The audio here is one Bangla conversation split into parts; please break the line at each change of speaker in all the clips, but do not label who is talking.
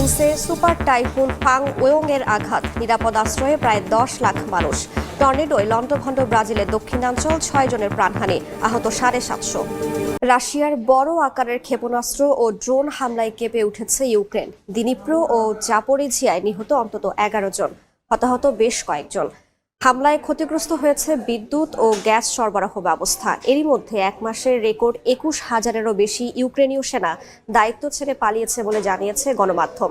ফিলিপিন্সে সুপার টাইফুন ফাং ওয়ং এর আঘাত, নিরাপদ আশ্রয়ে প্রায় 10 লাখ মানুষ। টর্নেডোয় লন্ডভন্ড ব্রাজিলের দক্ষিণাঞ্চল, 6 জনের প্রাণহানি, আহত 750। রাশিয়ার বড় আকারের ক্ষেপণাস্ত্র ও ড্রোন হামলায় কেঁপে উঠেছে ইউক্রেন। দিনিপ্রো ও জাপোরিঝিয়ায় নিহত অন্তত 11 জন, হতাহত বেশ কয়েকজন। হামলায় ক্ষতিগ্রস্ত হয়েছে বিদ্যুৎ ও গ্যাস সরবরাহ ব্যবস্থা। এরই মধ্যে এক মাসের রেকর্ড 21,000-এরও বেশি ইউক্রেনীয় সেনা দায়িত্ব ছেড়ে পালিয়েছে বলে জানিয়েছে গণমাধ্যম।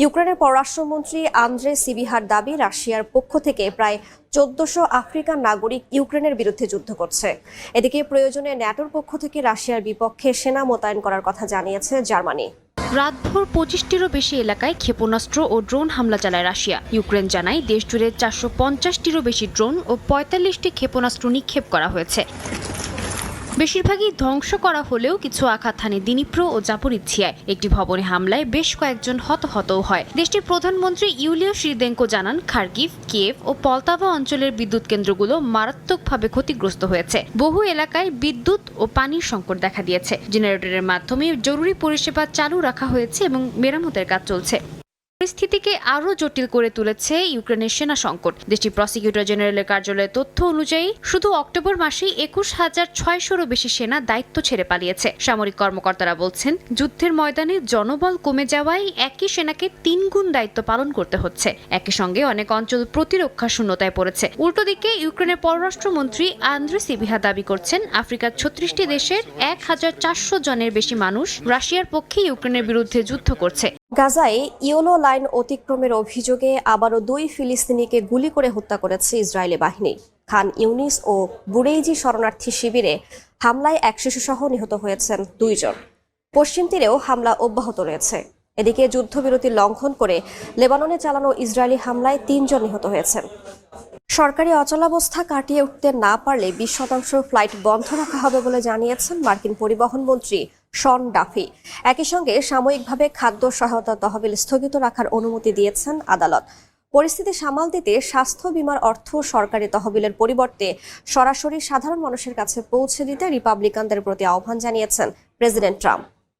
ইউক্রেনের পররাষ্ট্রমন্ত্রী আন্দ্রে সিবিহার দাবি, রাশিয়ার পক্ষ থেকে প্রায় 1400 আফ্রিকান নাগরিক ইউক্রেনের বিরুদ্ধে যুদ্ধ করছে। এদিকে প্রয়োজনে ন্যাটোর পক্ষ থেকে রাশিয়ার বিপক্ষে সেনা মোতায়েন করার কথা জানিয়েছে জার্মানি।
রাতভর 25টিরও বেশি এলাকায় ক্ষেপণাস্ত্র ও ড্রোন হামলা চালায় রাশিয়া। ইউক্রেন জানায়, দেশজুড়ে 450টিরও বেশি ড্রোন ও 45টি ক্ষেপণাস্ত্র নিক্ষেপ করা হয়েছে। বেশিরভাগই ধ্বংস করা হলেও কিছু আঘাত হানে দিনিপ্রো ও জাপোরিঝিয়ায়। একটি ভবনে হামলায় বেশ কয়েকজন হতাহতও হয়। দেশটির প্রধানমন্ত্রী ইউলিও শিরদেঙ্কো জানান, খার্কিভ, কিয়েভ ও পলতাভা অঞ্চলের বিদ্যুৎ কেন্দ্রগুলো মারাত্মকভাবে ক্ষতিগ্রস্ত হয়েছে। বহু এলাকায় বিদ্যুৎ ও পানির সংকট দেখা দিয়েছে। জেনারেটরের মাধ্যমে জরুরি পরিষেবা চালু রাখা হয়েছে এবং মেরামতের কাজ চলছে। পরিস্থিতিকে আরও জটিল করে তুলেছে ইউক্রেনের সেনা সংকট। দেশটির প্রসিকিউটর জেনারেলের কার্যালয়ের তথ্য অনুযায়ী শুধু অক্টোবর মাসেই 21,600-রও বেশি সেনা দায়িত্ব ছেড়ে পালিয়েছে। সামরিক কর্মকর্তারা বলছেন, যুদ্ধের ময়দানে জনবল কমে যাওয়ায় একই সেনাকে 3 গুণ দায়িত্ব পালন করতে হচ্ছে। একই সঙ্গে অনেক অঞ্চল প্রতিরক্ষা শূন্যতায় পড়েছে। উল্টো দিকে ইউক্রেনের পররাষ্ট্রমন্ত্রী আন্দ্রে সিবিহা দাবি করছেন, আফ্রিকার 36টি দেশের 1,400 জনের বেশি মানুষ রাশিয়ার পক্ষে ইউক্রেনের বিরুদ্ধে যুদ্ধ করছে।
গাজায় ইয়েলো লাইন অতিক্রমের অভিযোগে আবারও 2 ফিলিস্তিনিকে গুলি করে হত্যা করেছে ইসরায়েলি বাহিনী। খান ইউনিস ও বুরেইজি শরণার্থী শিবিরে হামলায় এক শিশুসহ নিহত হয়েছেন 2 জন। পশ্চিম তীরেও হামলা অব্যাহত রয়েছে। এদিকে যুদ্ধবিরতি লঙ্ঘন করে লেবাননে চালানো ইসরায়েলি হামলায় 3 জন নিহত হয়েছেন। সরকারি অচলাবস্থা কাটিয়ে উঠতে না পারলে 20% ফ্লাইট বন্ধ রাখা হবে বলে জানিয়েছেন মার্কিন পরিবহন মন্ত্রী শন ডাফি। একই সঙ্গে সাময়িকভাবে খাদ্য সহায়তা তহবিল স্থগিত রাখার অনুমতি দিয়েছেন আদালত। পরিস্থিতি সামাল দিতে স্বাস্থ্য বীমার অর্থ সরকারি তহবিলের পরিবর্তে সরাসরি সাধারণ মানুষের কাছে পৌঁছে দিতে রিপাবলিকানদের প্রতি আহ্বান জানিয়েছেন প্রেসিডেন্ট ট্রাম্প।